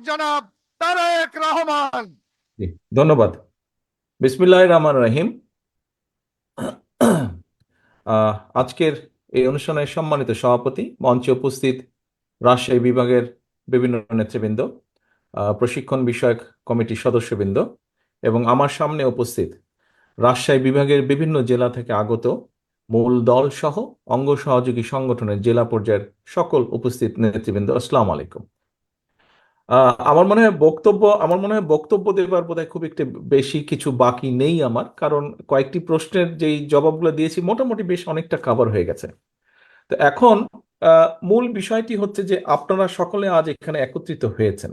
জনাব তারেক রহমান। জি, ধন্যবাদ। বিসমিল্লাহির রহমানির রহিম। আজকের এই অনুষ্ঠানের সম্মানিত সভাপতি, মঞ্চে উপস্থিত রাজশাহী বিভাগের বিভিন্ন নেতৃবৃন্দ, প্রশিক্ষণ বিষয়ক কমিটির সদস্যবৃন্দ এবং আমার সামনে উপস্থিত রাজশাহী বিভাগের বিভিন্ন জেলা থেকে আগত মূল দল সহ অঙ্গ সহযোগী সংগঠনের জেলা পর্যায়ের সকল উপস্থিত নেতৃবৃন্দ, আসসালামু আলাইকুম। আমার মনে হয় বক্তব্য দেবার বোধহয় খুব একটু বেশি কিছু বাকি নেই আমার, কারণ কয়েকটি প্রশ্নের যেই জবাবগুলো দিয়েছি মোটামুটি বেশ অনেকটা কভার হয়ে গেছে। তো এখন মূল বিষয়টি হচ্ছে যে আপনারা সকলে আজ এখানে একত্রিত হয়েছেন।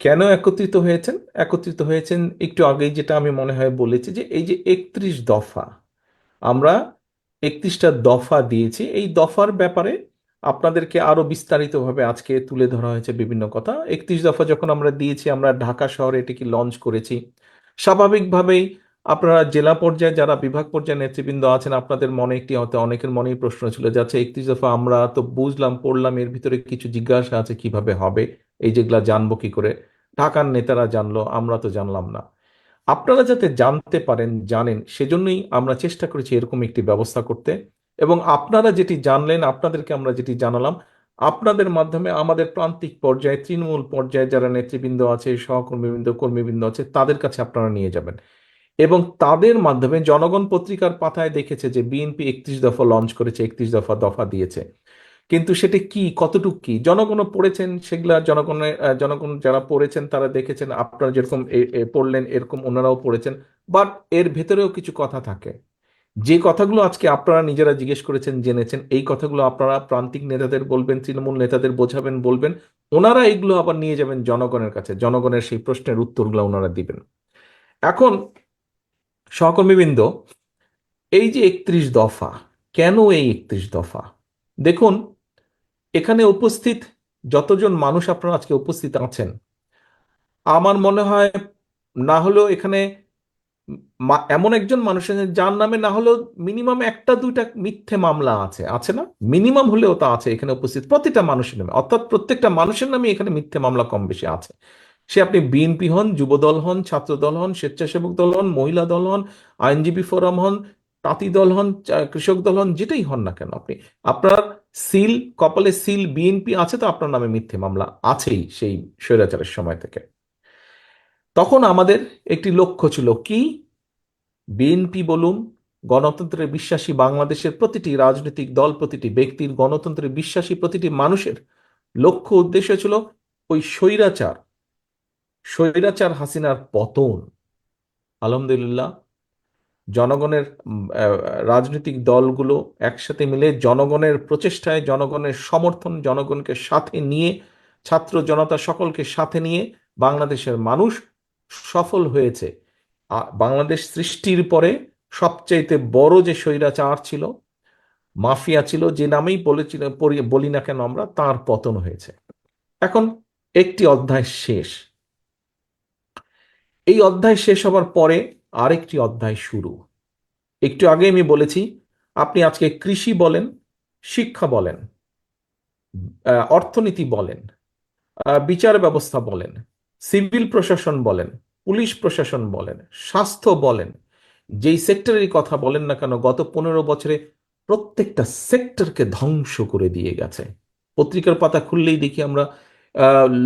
কেন একত্রিত হয়েছেন? একত্রিত হয়েছেন একটু আগেই যেটা আমি মনে হয় বলেছি, যে এই যে 31 দফা, আমরা 31টা দফা দিয়েছি। এই দফার ব্যাপারে আপনাদেরকে আরো বিস্তারিতভাবে আজকে তুলে ধরা হয়েছে বিভিন্ন কথা। 31 দফা যখন আমরা দিয়েছি, আমরা ঢাকা শহরে এটিকে লঞ্চ করেছি। স্বাভাবিকভাবেই আপনারা জেলা পর্যায়ে যারা বিভাগ পর্যায়ে নেতৃবৃন্দ আছেন, আপনাদের মনে একটি হয়তো অনেকের মনেই প্রশ্ন ছিল, যাচ্ছে 31 দফা আমরা তো বুঝলাম পড়লাম, এর ভিতরে কিছু জিজ্ঞাসা আছে কিভাবে হবে, এই যেগুলা জানবো কি করে? ঢাকার নেতারা জানলো, আমরা তো জানলাম না। আপনারা যাতে জানতে পারেন, জানেন, সেজন্যই আমরা চেষ্টা করেছি এরকম একটি ব্যবস্থা করতে। এবং আপনারা যেটি জানলেন, আপনাদেরকে আমরা যেটি জানালাম, আপনাদের মাধ্যমে আমাদের প্রান্তিক পর্যায়ে, তৃণমূল পর্যায়ে যারা নেতৃবৃন্দ আছে, সহকর্মীবৃন্দ, কর্মীবৃন্দ আছে, তাদের কাছে আপনারা নিয়ে যাবেন। এবং তাদের মাধ্যমে জনগণ পত্রিকার পাতায় দেখেছে যে বিএনপি 31 দফা লঞ্চ করেছে, 31 দফা দফা দিয়েছে। কিন্তু সেটা কি, কতটুকু কি জনগণও পড়েছেন, সেগুলা জনগণ যারা পড়েছেন তারা দেখেছেন, আপনারা যেরকম পড়লেন এরকম ওনারাও পড়েছেন। বাট এর ভেতরেও কিছু কথা থাকে, যে কথাগুলো আজকে আপনারা নিজেরা জিজ্ঞেস করেছেন, জেনেছেন, এই কথাগুলো আপনারা প্রান্তিক নেতাদের বলবেন, তৃণমূল নেতাদের বোঝাবেন, বলবেন। ওনারা এগুলো আবার নিয়ে যাবেন জনগণের কাছে, জনগণের সেই প্রশ্নের উত্তরগুলো ওনারা দিবেন। এখন সহকর্মীবৃন্দ, এই যে 31 দফা, কেন এই 31 দফা? দেখুন, এখানে উপস্থিত যতজন মানুষ আপনারা আজকে উপস্থিত আছেন, আমার মনে হয় না হলেও এখানে এমন একজন মানুষ আছেন যার নামে না হলেও মিনিমাম একটা দুইটা মিথ্যে মামলা আছে, আছে না? মিনিমাম হলেও তা আছে এখানে উপস্থিত প্রতিটা মানুষের নামে, অর্থাৎ প্রত্যেকটা মানুষের নামে এখানে মিথ্যে মামলা কম বেশি আছে। সে আপনি বিএনপি হন, যুবদল হন, ছাত্র দল হন, স্বেচ্ছাসেবক দল হন, মহিলা দল হন, আইনজীবী ফোরাম হন, তাঁতি দল হন, কৃষক দল হন, যেটাই হন না কেন, আপনি আপনার সিল, কপালে সিল বিএনপি আছে, তো আপনার নামে মিথ্যে মামলা আছেই সেই স্বৈরাচারের সময় থেকে। তখন আমাদের একটি লক্ষ্য ছিল কি, বিএনপি বলুন, গণতন্ত্রে বিশ্বাসী বাংলাদেশের প্রতিটি রাজনৈতিক দল, প্রতিটি ব্যক্তির, গণতন্ত্রে বিশ্বাসী প্রতিটি মানুষের লক্ষ্য উদ্দেশ্য ছিল ওই স্বৈরাচার, স্বৈরাচার হাসিনার পতন। আলহামদুলিল্লাহ, জনগণের রাজনৈতিক দলগুলো একসাথে মিলে জনগণের প্রচেষ্টায়, জনগণের সমর্থন, জনগণকে সাথে নিয়ে, ছাত্র জনতা সকলকে সাথে নিয়ে বাংলাদেশের মানুষ সফল হয়েছে। বাংলাদেশ সৃষ্টির পরে সবচাইতে বড় যে স্বৈরাচার ছিল, মাফিয়া ছিল, যে নামেই বলেছিল বলি না কেন আমরা, তার পতন হয়েছে। এখন একটি অধ্যায় শেষ। এই অধ্যায় শেষ হবার পরে আরেকটি অধ্যায় শুরু। একটু আগে আমি বলেছি, আপনি আজকে কৃষি বলেন, শিক্ষা বলেন, অর্থনীতি বলেন, বিচার ব্যবস্থা বলেন, সিভিল প্রশাসন বলেন, পুলিশ প্রশাসন বলেন, স্বাস্থ্য বলেন, যেই সেক্টরের কথা বলেন না কেন, গত 15 বছরে প্রত্যেকটা সেক্টরকে ধ্বংস করে দিয়ে গেছে। পত্রিকার পাতা খুললেই দেখি আমরা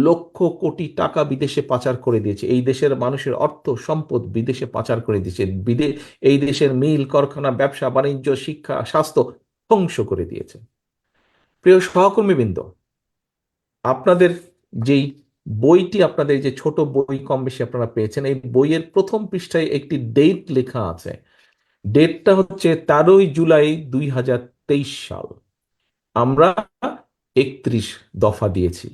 লক্ষ কোটি টাকা বিদেশে পাচার করে দিয়েছে, এই দেশের মানুষের অর্থ সম্পদ বিদেশে পাচার করে দিয়েছে, এই দেশের মিল কারখানা, ব্যবসা বাণিজ্য, শিক্ষা, স্বাস্থ্য ধ্বংস করে দিয়েছে। প্রিয় সহকর্মীবৃন্দ, আপনাদের যেই বইটি, আপনাদের যে ছোট বই কম বেশি আপনারা পেয়েছেন, এই বইয়ের প্রথম পৃষ্ঠায় একটি ডেট লেখা আছে। ডেটটা হচ্ছে 13 জুলাই 2023 সাল। আমরা 31 দফা দিয়েছি।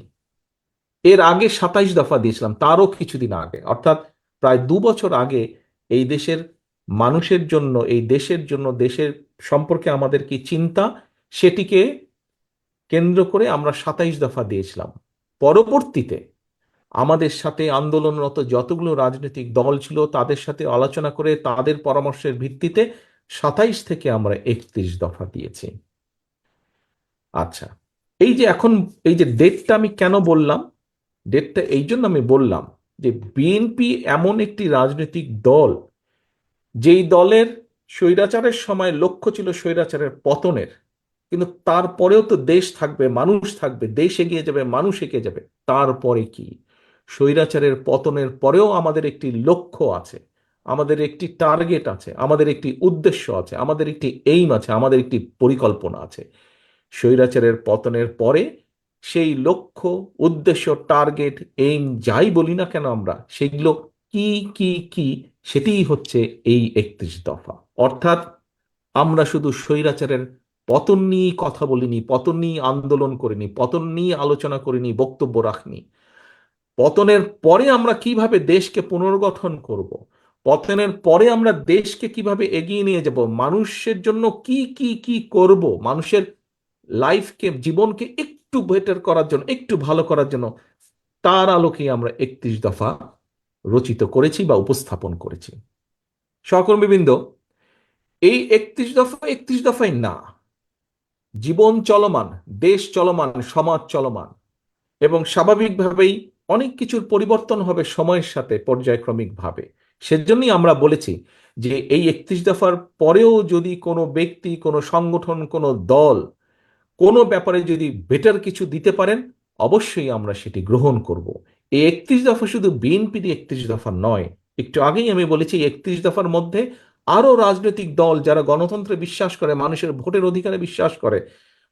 এর আগে 27 দফা দিয়েছিলাম, তারও কিছুদিন আগে, অর্থাৎ প্রায় 2 বছর আগে। এই দেশের মানুষের জন্য, এই দেশের জন্য, দেশের সম্পর্কে আমাদের কি চিন্তা, সেটিকে কেন্দ্র করে আমরা 27 দফা দিয়েছিলাম। পরবর্তীতে আমাদের সাথে আন্দোলনরত যতগুলো রাজনৈতিক দল ছিল, তাদের সাথে আলোচনা করে তাদের পরামর্শের ভিত্তিতে 27 থেকে আমরা 31 দফা দিয়েছি। আচ্ছা, এই যে এখন, এই যে ডেটটা আমি কেন বললাম, ডেটটা এই জন্য আমি বললাম যে বিএনপি এমন একটি রাজনৈতিক দল, যেই দলের স্বৈরাচারের সময় লক্ষ্য ছিল স্বৈরাচারের পতনের, কিন্তু তারপরেও তো দেশ থাকবে, মানুষ থাকবে, দেশ এগিয়ে যাবে, মানুষ এগিয়ে যাবে। তারপরে কি? স্বৈরাচারের পতনের পরেও আমাদের একটি লক্ষ্য আছে, আমাদের একটি টার্গেট আছে, আমাদের একটি উদ্দেশ্য আছে, আমাদের একটি এইম আছে, আমাদের একটি পরিকল্পনা আছে। স্বৈরাচারের পতনের পরে সেই লক্ষ্য, উদ্দেশ্য, টার্গেট, এইম যাই বলি না কেন আমরা, সেগুলো কি কি কি, সেটিই হচ্ছে এই 31 দফা। অর্থাৎ আমরা শুধু স্বৈরাচারের পতন নিয়ে কথা বলিনি, পতন নিয়ে আন্দোলন করিনি, পতন নিয়ে আলোচনা করিনি, বক্তব্য রাখনি। পতনের পরে আমরা কিভাবে দেশকে পুনর্গঠন করব, পতনের পরে আমরা দেশকে কিভাবে এগিয়ে নিয়ে যাব, মানুষের জন্য কি কি কি করব, মানুষের লাইফকে, জীবনকে একটু বেটার করার জন্য, একটু ভালো করার জন্য, তার আলোকে আমরা 31 দফা রচিত করেছি বা উপস্থাপন করেছি। সহকর্মীবৃন্দ, এই 31 দফা 31 দফাই না, জীবন চলমান, দেশ চলমান, সমাজ চলমান, এবং স্বাভাবিকভাবেই অনেক কিছুর পরিবর্তন হবে সময়ের সাথে পর্যায়ক্রমিকভাবে। সেজন্যই আমরা বলেছি যে এই 31 দফার পরেও যদি কোনো ব্যক্তি, কোনো সংগঠন, কোনো দল কোনো ব্যাপারে যদি বেটার কিছু দিতে পারেন, অবশ্যই আমরা সেটি গ্রহণ করব। এই 31 দফা শুধু বিএনপির 31 দফা নয়। একটু আগেই আমি বলেছি 31 দফার মধ্যে আরো রাজনৈতিক দল যারা গণতন্ত্রে বিশ্বাস করে, মানুষের ভোটের অধিকারে বিশ্বাস করে,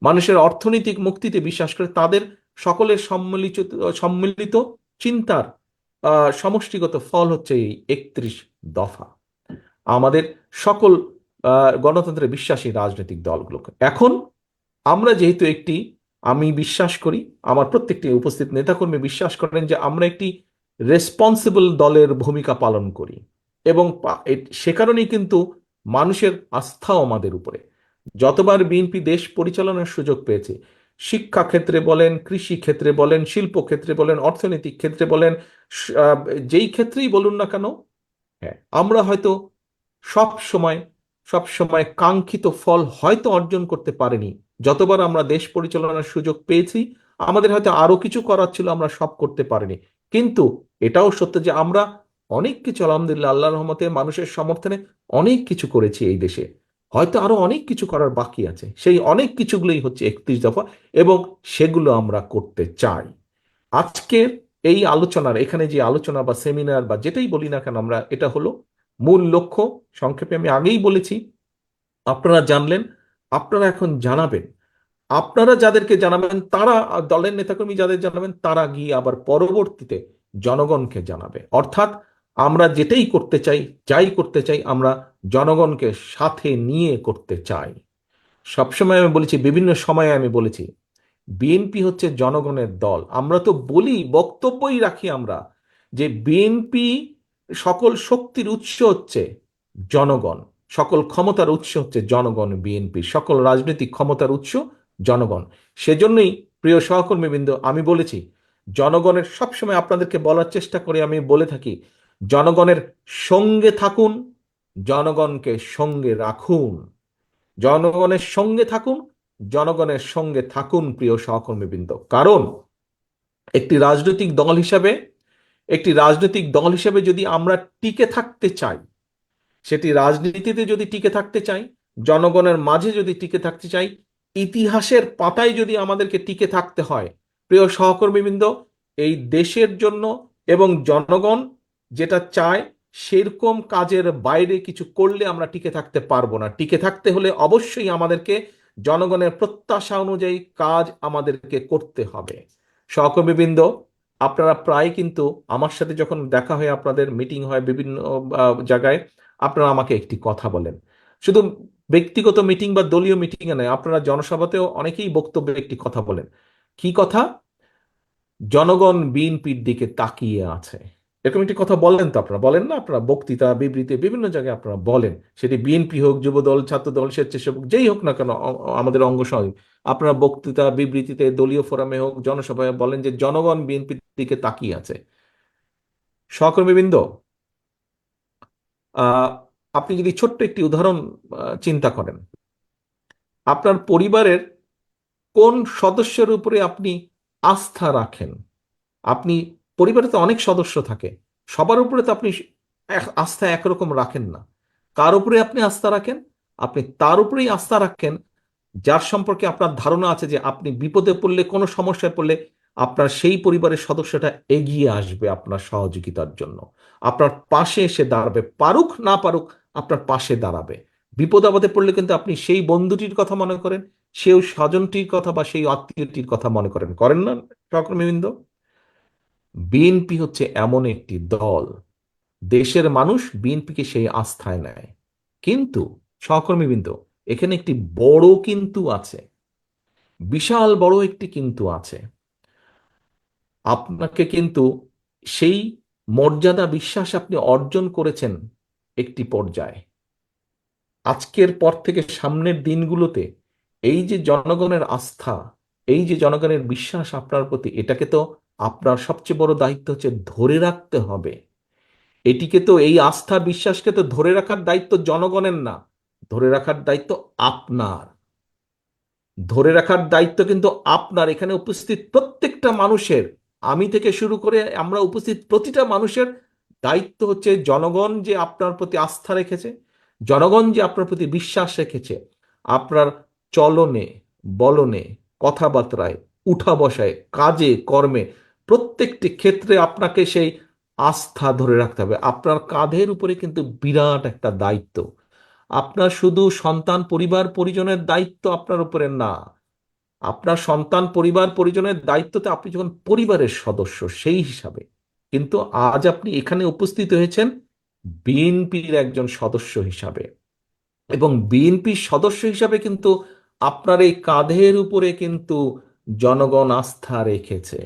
মানুষের অর্থনৈতিক মুক্তিতে বিশ্বাস করে, তাদের সকলের সম্মিলিত সম্মিলিত চিন্তার সমষ্টিগত ফল হচ্ছে এই 31 দফা। আমাদের সকল গণতন্ত্রে বিশ্বাসী রাজনৈতিক দলগুলোকে এখন আমরা যেহেতু একটি, আমি বিশ্বাস করি, আমার প্রত্যেকটি উপস্থিত নেতাকর্মী বিশ্বাস করেন যে আমরা একটি রেসপন্সিবল দলের ভূমিকা পালন করি, এবং সে কারণেই কিন্তু মানুষের আস্থাও আমাদের উপরে। যতবার বিএনপি দেশ পরিচালনার সুযোগ পেয়েছে, শিক্ষা ক্ষেত্রে বলেন, কৃষি ক্ষেত্রে বলেন, শিল্প ক্ষেত্রে বলেন, অর্থনৈতিক ক্ষেত্রে বলেন, যেই ক্ষেত্রেই বলুন না কেন, হ্যাঁ, আমরা হয়তো সব সময় সব সময় কাঙ্ক্ষিত ফল হয়তো অর্জন করতে পারিনি। যতবার আমরা দেশ পরিচালনার সুযোগ পেয়েছি, আমাদের হয়তো আরো কিছু করার ছিল, আমরা সব করতে পারিনি। কিন্তু এটাও সত্য যে আমরা অনেক কিছু আলহামদুলিল্লাহ আল্লাহর রহমতে মানুষের সমর্থনে অনেক কিছু করেছি এই দেশে। হয়তো আরো অনেক কিছু করার বাকি আছে, সেই অনেক কিছুগুলোই হচ্ছে 31 দফা, এবং সেগুলো আমরা করতে চাই। আজকের এই আলোচনার, এখানে যে আলোচনা বা সেমিনার বা যেটাই বলি না কেন আমরা, এটা হলো মূল লক্ষ্য। সংক্ষেপে আমি আগেই বলেছি, আপনারা জানলেন, আপনারা এখন জানাবেন, আপনারা যাদেরকে জানাবেন তারা, দলের নেতাকর্মী যাদের জানাবেন তারা গিয়ে আবার পরবর্তীতে জনগণকে জানাবে। অর্থাৎ আমরা যেটাই করতে চাই, যাই করতে চাই, আমরা জনগণকে সাথে নিয়ে করতে চাই। সবসময় আমি বলেছি, বিভিন্ন সময়ে আমি বলেছি, বিএনপি হচ্ছে জনগণের দল। আমরা তো বলি, বক্তব্যই রাখি আমরা, যে বিএনপি সকল শক্তির উৎস হচ্ছে জনগণ, সকল ক্ষমতার উৎস হচ্ছে জনগণ, বিএনপি সকল রাজনৈতিক ক্ষমতার উৎস জনগণ। সেজন্যই প্রিয় সহকর্মীবৃন্দ, আমি বলেছি, জনগণের সবসময় আপনাদেরকে বলার চেষ্টা করে আমি বলে থাকি, জনগণের সঙ্গে থাকুন, জনগণকে সঙ্গে রাখুন, জনগণের সঙ্গে থাকুন, জনগণের সঙ্গে থাকুন প্রিয় সহকর্মীবৃন্দ। কারণ একটি রাজনৈতিক দল হিসাবে, একটি রাজনৈতিক দল হিসেবে যদি আমরা টিকে থাকতে চাই, সেটি রাজনীতিতে যদি টিকে থাকতে চাই, জনগণের মাঝে যদি টিকে থাকতে চাই, ইতিহাসের পাতায় যদি আমাদেরকে টিকে থাকতে হয়, প্রিয় সহকর্মীবৃন্দ, এই দেশের জন্য এবং জনগণ যেটা চায় সেরকম কাজের বাইরে কিছু করলে আমরা টিকে থাকতে পারবো না। টিকে থাকতে হলে অবশ্যই আমাদেরকে জনগণের প্রত্যাশা অনুযায়ী কাজ আমাদেরকে করতে হবে। সহকর্মীবৃন্দ, আপনারা প্রায় কিন্তু আমার সাথে যখন দেখা হয়, আপনাদের মিটিং হয় বিভিন্ন জায়গায়, আপনারা আমাকে একটি কথা বলেন, শুধু ব্যক্তিগত মিটিং বা দলীয় মিটিং এ নয়, আপনারা জনসভাতেও অনেকেই বক্তব্যে একটি কথা বলেন। কি কথা? জনগণ বিএনপির দিকে তাকিয়ে আছে। এরকম একটি কথা বলেন তো, আপনারা বলেন না? আপনারা বক্তৃতা, বিবৃতি বিভিন্ন জায়গায় আপনারা বলেন, সেটি বিএনপি হোক, যুবদল, ছাত্রদল, স্বেচ্ছাসেবক, যেই হোক না কেন, আমাদের অঙ্গ সহযোগী, আপনারা বক্তৃতা, বিবৃতিতে, দলীয় ফোরামে হোক, জনসভায় বলেন যে জনগণ বিএনপির দিকে তাকিয়ে আছে। সহকর্মীবৃন্দ, আহ আপনি যদি ছোট্ট একটি উদাহরণ চিন্তা করেন, আপনার পরিবারের কোন সদস্যের উপরে আপনি আস্থা রাখেন? আপনি পরিবারে তো অনেক সদস্য থাকে, সবার উপরে তো আপনি আস্থা একরকম রাখেন না। কার উপরে আপনি আস্থা রাখেন? আপনি তার উপরেই আস্থা রাখেন যার সম্পর্কে আপনার ধারণা আছে যে আপনি বিপদে পড়লে, কোনো সমস্যায় পড়লে আপনার সেই পরিবারের সদস্যটা এগিয়ে আসবে আপনার সহযোগিতার জন্য, আপনার পাশে এসে দাঁড়াবে, পারুক না পারুক আপনার পাশে দাঁড়াবে। বিপদ আপদে পড়লে কিন্তু আপনি সেই বন্ধুটির কথা মনে করেন, সেই স্বজনটির কথা বা সেই আত্মীয়টির কথা মনে করেন, করেন না সহকর্মীবৃন্দ? বিএনপি হচ্ছে এমন একটি দল, দেশের মানুষ বিএনপিকে সেই আস্থায় নেয়। কিন্তু সহকর্মীবৃন্দ, এখানে একটি বড় কিন্তু আছে, বিশাল বড় একটি কিন্তু আছে। আপনাকে কিন্তু সেই মর্যাদা বিশ্বাস আপনি অর্জন করেছেন একটি পর্যায়ে। আজকের পর থেকে সামনের দিনগুলোতে এই যে জনগণের আস্থা, এই যে জনগণের বিশ্বাস আপনার প্রতি, এটাকে তো আপনার সবচেয়ে বড় দায়িত্ব হচ্ছে ধরে রাখতে হবে। এটিকে তো, এই আস্থা বিশ্বাসকে তো ধরে রাখার দায়িত্ব জনগণের না, ধরে রাখার দায়িত্ব আপনার। ধরে রাখার দায়িত্ব কিন্তু আপনার, এখানে উপস্থিত প্রত্যেকটা মানুষের, আমি থেকে শুরু করে আমরা উপস্থিত প্রতিটা মানুষের দায়িত্ব হচ্ছে জনগণ যে আপনার প্রতি আস্থা রেখেছে, জনগণ যে আপনার প্রতি বিশ্বাস রেখেছে, আপনার চলনে, বলনে, কথাবার্তায়, উঠা বসায়, কাজে কর্মে, প্রত্যেকটি ক্ষেত্রে আপনাকে সেই আস্থা ধরে রাখতে হবে। আপনার কাঁধের উপরে কিন্তু বিরাট একটা দায়িত্ব। আপনার শুধু সন্তান পরিবার পরিজনের দায়িত্ব আপনার উপরে না, আপনার সন্তান পরিবার পরিজনের দায়িত্বতে আপনি যখন পরিবারের সদস্য সেই হিসাবে, কিন্তু আজ আপনি এখানে উপস্থিত হয়েছেন বিএনপির একজন সদস্য হিসাবে, এবং বিএনপির সদস্য হিসাবে কিন্তু আপনার এই কাঁধের উপরে কিন্তু জনগণ আস্থা রেখেছে।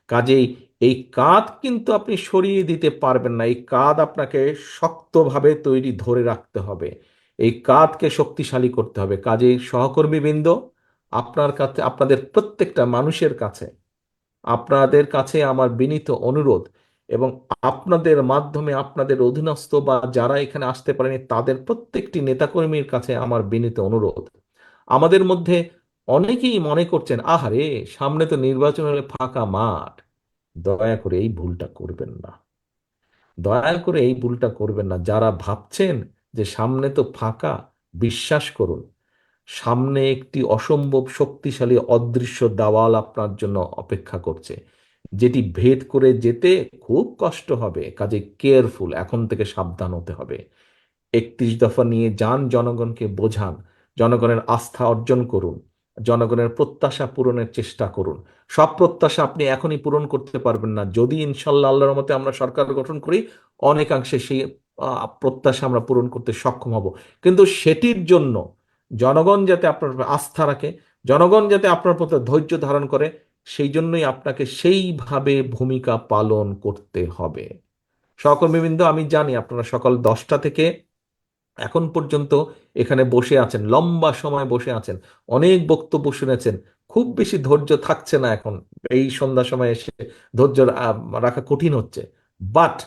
কাজেই এই কাঁধ কিন্তু আপনি সরিয়ে দিতে পারবেন না, এই কাঁধ আপনাকে শক্তভাবে তৈরি ধরে রাখতে হবে, এই কাঁধকে শক্তিশালী করতে হবে। কাজেই সহকর্মীবৃন্দ, আপনার কাছে, আপনাদের প্রত্যেকটা মানুষের কাছে, আপনাদের কাছে আমার বিনীত অনুরোধ, এবং আপনাদের মাধ্যমে আপনাদের অধীনস্থ বা যারা এখানে আসতে পারেনি তাদের প্রত্যেকটি নেতাকর্মীর কাছে আমার বিনীত অনুরোধ। আমাদের মধ্যে অনেকেই মনে করছেন, আহারে সামনে তো নির্বাচন হলে ফাঁকা মাঠ। দয়া করে এই ভুলটা করবেন না, দয়া করে এই ভুলটা করবেন না। যারা ভাবছেন যে সামনে তো ফাঁকা, বিশ্বাস করুন, সামনে একটি অসম্ভব শক্তিশালী অদৃশ্য দেওয়াল আপনার জন্য অপেক্ষা করছে, যেটি ভেদ করে যেতে খুব কষ্ট হবে। কাজে কেয়ারফুল, এখন থেকে সাবধান হতে হবে। 31 দফা নিয়ে যান, জনগণকে বোঝান, জনগণের আস্থা অর্জন করুন, জনগণের প্রত্যাশা পূরণের চেষ্টা করুন। সব প্রত্যাশা আপনি এখনই পূরণ করতে পারবেন না, যদি ইনশাল্লাহ আল্লাহর মতে আমরা সরকার গঠন করি, অনেকাংশে সেই প্রত্যাশা আমরা পূরণ করতে সক্ষম হব। কিন্তু সেটির জন্য জনগণ যাতে আপনার উপর আস্থা রাখে, জনগণ যাতে আপনার প্রতি ধৈর্য ধারণ করে, সেই জন্যই আপনাকে সেইভাবে ভূমিকা পালন করতে হবে। সহকর্মীবৃন্দ, আমি জানি আপনারা সকাল 10টা থেকে এখন পর্যন্ত এখানে বসে আছেন, লম্বা সময় বসে আছেন, অনেক বক্তব্য শুনেছেন, খুব বেশি ধৈর্য থাকছে না এখন, এই সন্ধ্যা সময় এসে ধৈর্য রাখা কঠিন হচ্ছে। বাট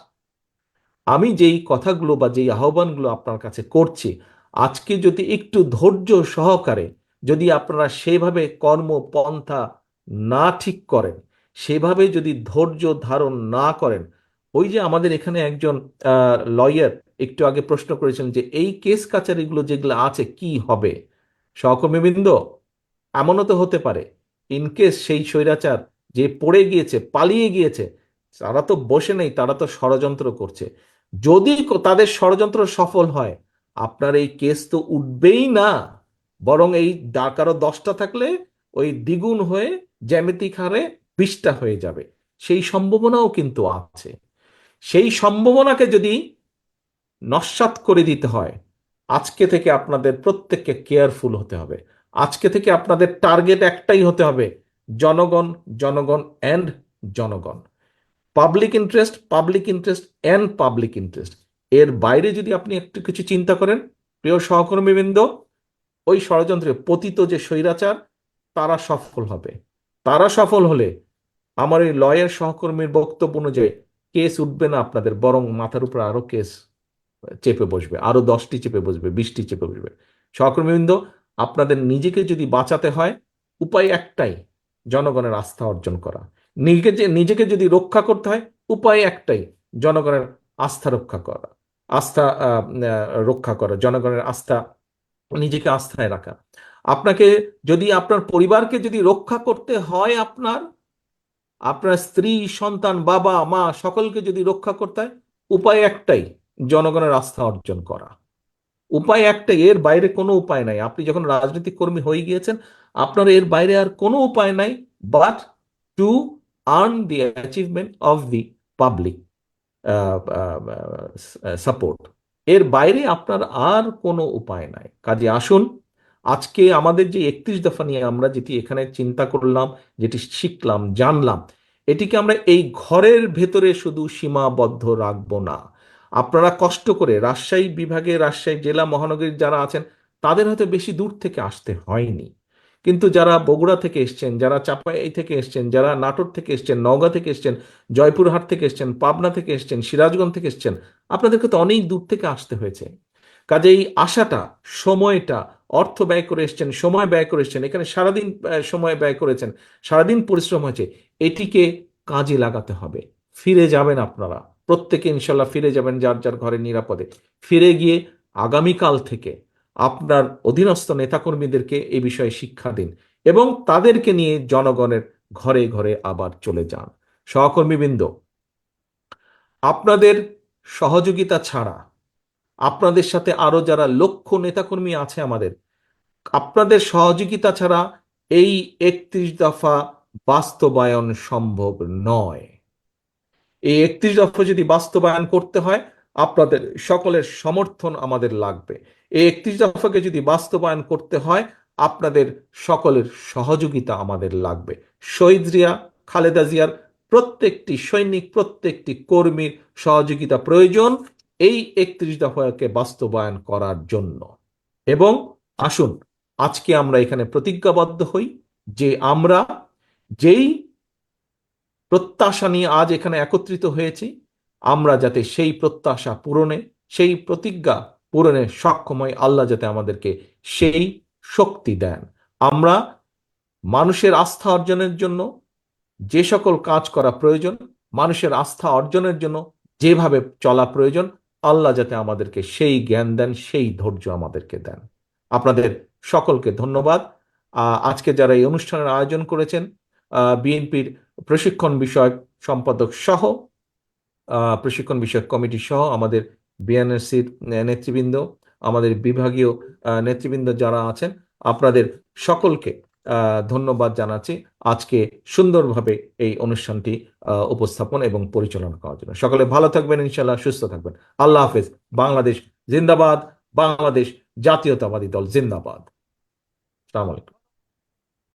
আমি যেই কথাগুলো বা যেই আহ্বানগুলো আপনার কাছে করছি, আজকে যদি একটু ধৈর্য সহকারে যদি আপনারা সেভাবে কর্মপন্থা না ঠিক করেন, সেভাবে যদি ধৈর্য ধারণ না করেন, ওই যে আমাদের এখানে একজন লয়ার একটু আগে প্রশ্ন করেছেন যে এই কেস কাচারিগুলো যেগুলো আছে কি হবে। সহকর্মীবৃন্দ, এমনও তো হতে পারে ইনকেস সেই স্বৈরাচার যে পড়ে গিয়েছে, পালিয়ে গিয়েছে, তারা তো বসে নেই, তারা তো ষড়যন্ত্র করছে। যদি তাদের ষড়যন্ত্র সফল হয়, আপনার এই কেস তো উঠবেই না, বরং এই কারো 10টা থাকলে ওই দ্বিগুণ হয়ে জ্যামিতিক হারে 20টা হয়ে যাবে, সেই সম্ভাবনাও কিন্তু আছে। সেই সম্ভাবনাকে যদি নস্যাৎ করে দিতে হয়, আজকে থেকে আপনাদের প্রত্যেককে কেয়ারফুল হতে হবে। আজকে থেকে আপনাদের টার্গেট একটাই হতে হবে, জনগণ, জনগণ অ্যান্ড জনগণ। Public interest, public interest and public interest. এর বাইরে যদি আপনি একটু কিছু চিন্তা করেন, প্রিয় সহকর্মীবৃন্দ, ওই ষড়যন্ত্রে পতিত যে স্বৈরাচার, তারা সফল হবে। তারা সফল হলে আমার এই লয়ের সহকর্মীর বক্তব্য অনুযায়ী কেস উঠবে না আপনাদের, বরং মাথার উপর আরো কেস চেপে বসবে, আরো 10টি চেপে বসবে, 20টি চেপে বসবে। সহকর্মীবৃন্দ, আপনাদের নিজেকে যদি বাঁচাতে হয়, উপায় একটাই, জনগণের আস্থা অর্জন করা। নিজেকে যদি রক্ষা করতে হয়, উপায় একটাই, জনগণের আস্থা রক্ষা করা, আস্থা রক্ষা করা, জনগণের আস্থা, নিজেকে আস্থায় রাখা। আপনাকে যদি আপনার পরিবারকে যদি রক্ষা করতে হয়, আপনার আপনার স্ত্রী, সন্তান, বাবা, মা সকলকে যদি রক্ষা করতে হয়, উপায় একটাই, জনগণের আস্থা অর্জন করা। উপায় একটাই, এর বাইরে কোনো উপায় নাই। আপনি যখন রাজনৈতিক কর্মী হয়ে গিয়েছেন, আপনার এর বাইরে আর কোনো উপায় নাই, but to earn the achievement of the public support. এর বাইরে আপনার আর কোনো উপায় নাই। কাজে আসুন, আজকে আমাদের যে 31 দফা নিয়ে আমরা যেটি এখানে চিন্তা করলাম, যেটি শিখলাম, জানলাম, এটিকে আমরা এই ঘরের ভেতরে শুধু সীমাবদ্ধ রাখবো না। আপনারা কষ্ট করে রাজশাহী বিভাগে, রাজশাহী জেলা মহানগরীর যারা আছেন, তাদের হয়তো বেশি দূর থেকে আসতে হয়নি, কিন্তু যারা বগুড়া থেকে এসছেন, যারা চাপাই থেকে এসছেন, যারা নাটোর থেকে এসছেন, নওগাঁ থেকে এসছেন, জয়পুরহাট থেকে এসছেন, পাবনা থেকে এসছেন, সিরাজগঞ্জ থেকে এসছেন, আপনাদেরকে তো অনেক দূর থেকে আসতে হয়েছে। কাজেই আশাটা, সময়টা, অর্থ ব্যয় করে এসছেন, সময় ব্যয় করে এসছেন, এখানে সারাদিন সময় ব্যয় করেছেন, সারাদিন পরিশ্রম হয়েছে, এটিকে কাজে লাগাতে হবে। ফিরে যাবেন আপনারা, প্রত্যেকে ইনশাল্লাহ ফিরে যাবেন যার যার ঘরে নিরাপদে। ফিরে গিয়ে আগামীকাল থেকে আপনার অধীনস্থ নেতাকর্মীদেরকে এই বিষয়ে শিক্ষা দিন এবং তাদেরকে নিয়ে জনগণের ঘরে ঘরে আবার চলে যান। সহকর্মীবৃন্দ, আপনাদের সহযোগিতা ছাড়া, আপনাদের সাথে আরো যারা লক্ষ নেতাকর্মী আছে আমাদের, আপনাদের সহযোগিতা ছাড়া এই 31 দফা বাস্তবায়ন সম্ভব নয়। এই 31 দফা যদি বাস্তবায়ন করতে হয়, আপনাদের সকলের সমর্থন আমাদের লাগবে। এই 31 দফাকে যদি বাস্তবায়ন করতে হয়, আপনাদের সকলের সহযোগিতা আমাদের লাগবে। শহীদ জিয়া, খালেদা জিয়ার প্রত্যেকটি সৈনিক, প্রত্যেকটি কর্মীর সহযোগিতা প্রয়োজন এই 31 দফাকে বাস্তবায়ন করার জন্য। এবং আসুন, আজকে আমরা এখানে প্রতিজ্ঞাবদ্ধ হই যে আমরা যেই প্রত্যাশা নিয়ে আজ এখানে একত্রিত হয়েছি, আমরা যাতে সেই প্রত্যাশা পূরণে, সেই প্রতিজ্ঞা পূরণে সক্ষম হই। আল্লাহ যাতে আমাদেরকে সেই শক্তি দেন। আমরা মানুষের আস্থা অর্জনের জন্য যে সকল কাজ করা প্রয়োজন, মানুষের আস্থা অর্জনের জন্য যেভাবে চলা প্রয়োজন, আল্লাহ যাতে আমাদেরকে সেই জ্ঞান দেন, সেই ধৈর্য আমাদেরকে দেন। আপনাদের সকলকে ধন্যবাদ। আজকে যারা এই অনুষ্ঠানের আয়োজন করেছেন, বিএনপির প্রশিক্ষণ বিষয়ক সম্পাদক সহ, প্রশিক্ষণ বিষয়ক কমিটি সহ, আমাদের বিএনএসসির নেতৃবৃন্দ, আমাদের বিভাগীয় নেতৃবৃন্দ যারা আছেন, আপনাদের সকলকে ধন্যবাদ জানাচ্ছি আজকে সুন্দরভাবে এই অনুষ্ঠানটি উপস্থাপন এবং পরিচালনা করার জন্য। সকলে ভালো থাকবেন, ইনশাল্লাহ সুস্থ থাকবেন। আল্লাহ হাফেজ। বাংলাদেশ জিন্দাবাদ। বাংলাদেশ জাতীয়তাবাদী দল জিন্দাবাদ। আসসালামু আলাইকুম।